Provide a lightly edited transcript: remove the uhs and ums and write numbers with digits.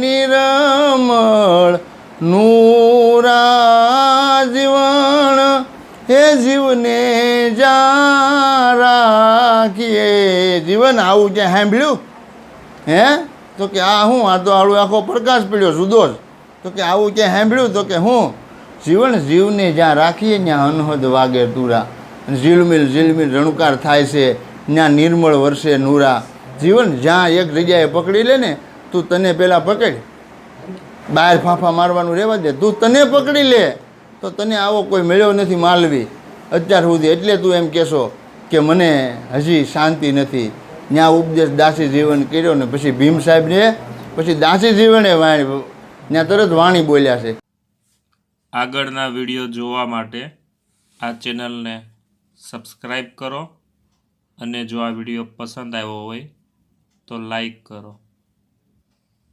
નિરમળ નૂરા જીવન હે જીવને જા રાખીએ। જીવન આવું ક્યાં સાંભળ્યું હે? તો કે આ હું આ તો આળું આખો પ્રકાશ પડ્યો જુદો જ। તો કે આવું ક્યાં સાંભળ્યું? તો કે હું જીવન જીવને જ્યાં રાખીએ ત્યાં અનહદ વાગે તુરા, ઝીલમિલ ઝીલમિલ રણુકાર થાય છે ત્યાં નિર્મળ વર્ષે નૂરા। જીવન જ્યાં એક જગ્યાએ પકડી લે ને, તું તને પહેલાં પકડ, બહાર ફાંફા મારવાનું રહેવા દે, તું તને પકડી લે તો તને આવો કોઈ મળ્યો નથી માલવી અત્યાર સુધી। એટલે તું એમ કહેશો કે મને હજી શાંતિ નથી। ત્યાં ઉપદેશ દાસી જીવન કર્યો ને પછી ભીમ સાહેબને પછી દાસી જીવને વાણી ત્યાં તરત વાણી બોલ્યા છે। આગળના વિડીયો જોવા માટે આ ચેનલને સબસ્ક્રાઈબ કરો અને જો આ વિડીયો પસંદ આવ્યો હોય તો લાઈક કરો।